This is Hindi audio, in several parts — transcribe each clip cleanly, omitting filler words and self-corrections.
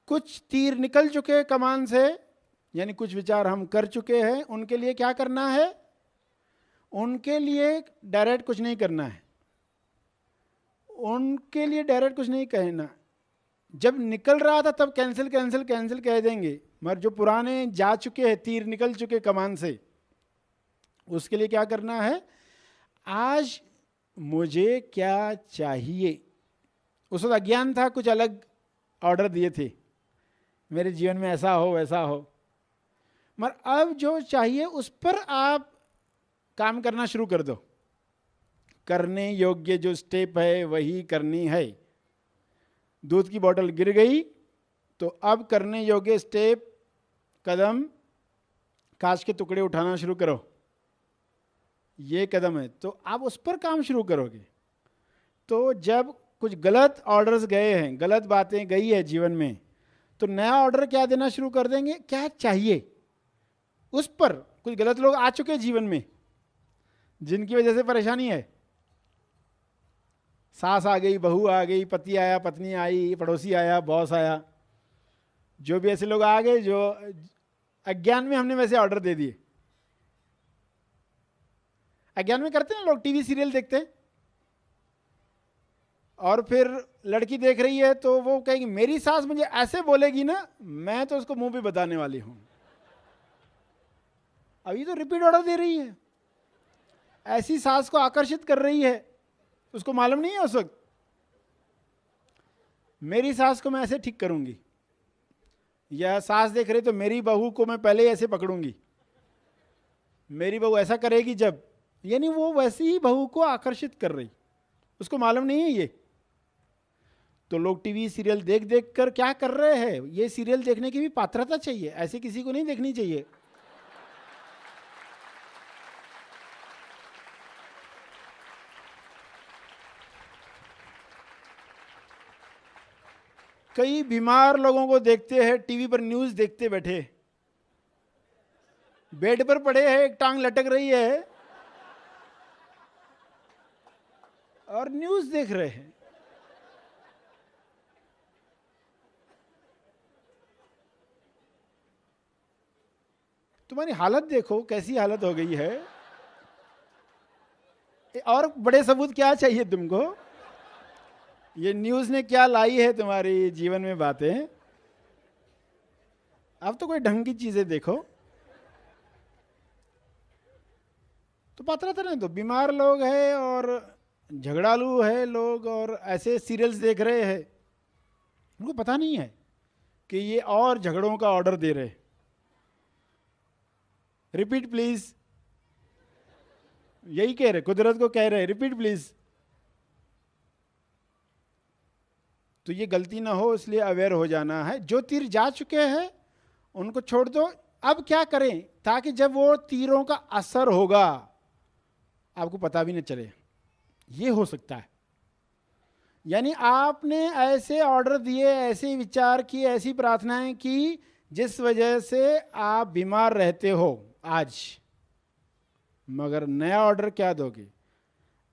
कुछ तीर निकल चुके कमान से, यानी कुछ विचार हम कर चुके हैं, उनके लिए क्या करना है? उनके लिए डायरेक्ट कुछ नहीं करना है, उनके लिए डायरेक्ट कुछ नहीं कहना। जब निकल रहा था तब कैंसिल कैंसिल कैंसिल कह देंगे, मगर जो पुराने जा चुके हैं, तीर निकल चुके कमान से, उसके लिए क्या करना है? आज मुझे क्या चाहिए? उस वक्त अज्ञान था, कुछ अलग ऑर्डर दिए थे, मेरे जीवन में ऐसा हो वैसा हो, मगर अब जो चाहिए उस पर आप काम करना शुरू कर दो। करने योग्य जो स्टेप है वही करनी है। दूध की बोतल गिर गई तो अब करने योग्य स्टेप, कदम, कांच के टुकड़े उठाना शुरू करो, ये कदम है, तो आप उस पर काम शुरू करोगे। तो जब कुछ गलत ऑर्डर्स गए हैं, गलत बातें गई है जीवन में, तो नया ऑर्डर क्या देना शुरू कर देंगे? क्या चाहिए उस पर। कुछ गलत लोग आ चुके हैं जीवन में जिनकी वजह से परेशानी है। सास आ गई, बहू आ गई, पति आया, पत्नी आई, पड़ोसी आया, बॉस आया, जो भी ऐसे लोग आ गए जो अज्ञान में हमने वैसे ऑर्डर दे दिए। अज्ञान में करते हैं लोग, टीवी सीरियल देखते हैं और फिर लड़की देख रही है तो वो कहेगी मेरी सास मुझे ऐसे बोलेगी ना, मैं तो उसको मुंह पे बताने वाली हूं। अभी तो रिपीट ऑर्डर दे रही है, ऐसी सास को आकर्षित कर रही है, उसको मालूम नहीं है उस वक्त मेरी सास को मैं ऐसे ठीक करूंगी, या सास देख रही तो मेरी बहू को मैं पहले ही ऐसे पकड़ूंगी, मेरी बहू ऐसा करेगी जब, यानी वो वैसी ही बहू को आकर्षित कर रही, उसको मालूम नहीं है ये। तो लोग टीवी सीरियल देख देख कर क्या कर रहे हैं? ये सीरियल देखने की भी पात्रता चाहिए, ऐसे किसी को नहीं देखनी चाहिए। कई बीमार लोगों को देखते हैं टीवी पर, न्यूज देखते बैठे, बेड पर पड़े हैं, एक टांग लटक रही है और न्यूज देख रहे हैं। तुम्हारी हालत देखो कैसी हालत हो गई है। और बड़े सबूत क्या चाहिए तुमको? ये न्यूज ने क्या लाई है तुम्हारी जीवन में बातें? अब तो कोई ढंग की चीजें देखो। तो पात्रता नहीं, तो बीमार लोग हैं और झगड़ालू है लोग और ऐसे सीरियल्स देख रहे हैं, उनको पता नहीं है कि ये और झगड़ों का ऑर्डर दे रहे। रिपीट प्लीज, यही कह रहे, कुदरत को कह रहे रिपीट प्लीज। तो ये गलती ना हो इसलिए अवेयर हो जाना है। जो तीर जा चुके हैं उनको छोड़ दो। अब क्या करें ताकि जब वो तीरों का असर होगा आपको पता भी न चले? ये हो सकता है, यानी आपने ऐसे ऑर्डर दिए, ऐसे विचार किए, ऐसी प्रार्थनाएं की जिस वजह से आप बीमार रहते हो आज। मगर नया ऑर्डर क्या दोगे?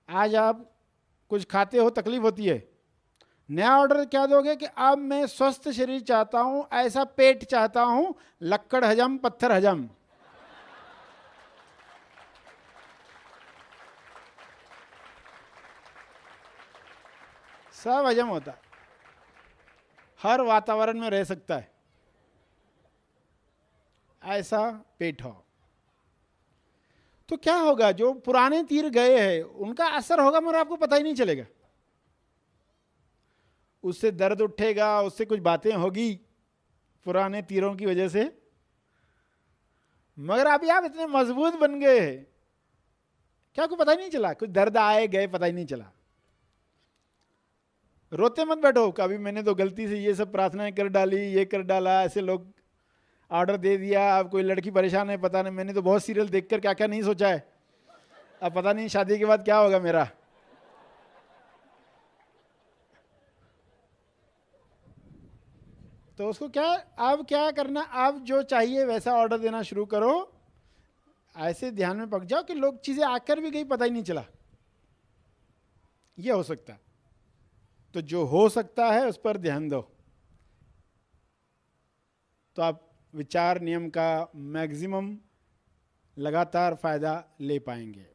आज आप कुछ खाते हो, तकलीफ होती है, नया ऑर्डर क्या दोगे कि अब मैं स्वस्थ शरीर चाहता हूं, ऐसा पेट चाहता हूं, लक्कड़ हजम पत्थर हजम। सब हजम होता है, हर वातावरण में रह सकता है, ऐसा पेट हो। तो क्या होगा? जो पुराने तीर गए हैं उनका असर होगा मगर आपको पता ही नहीं चलेगा। उससे दर्द उठेगा, उससे कुछ बातें होगी पुराने तीरों की वजह से, मगर अभी आप इतने मजबूत बन गए हैं क्या आपको पता ही नहीं चला? कुछ दर्द आए गए पता ही नहीं चला। रोते मत बैठो कभी मैंने तो गलती से ये सब प्रार्थनाएं कर डाली, ये कर डाला, ऐसे लोग ऑर्डर दे दिया, अब कोई लड़की परेशान है, पता नहीं, मैंने तो बहुत सीरियल देखकर क्या क्या नहीं सोचा है, अब पता नहीं शादी के बाद क्या होगा मेरा। तो उसको क्या, अब क्या करना, अब जो चाहिए वैसा ऑर्डर देना शुरू करो। ऐसे ध्यान में पक जाओ कि लोग चीजें आकर भी गई पता ही नहीं चला। ये हो सकता है। तो जो हो सकता है उस पर ध्यान दो। तो आप विचार नियम का मैक्सिमम लगातार फ़ायदा ले पाएंगे।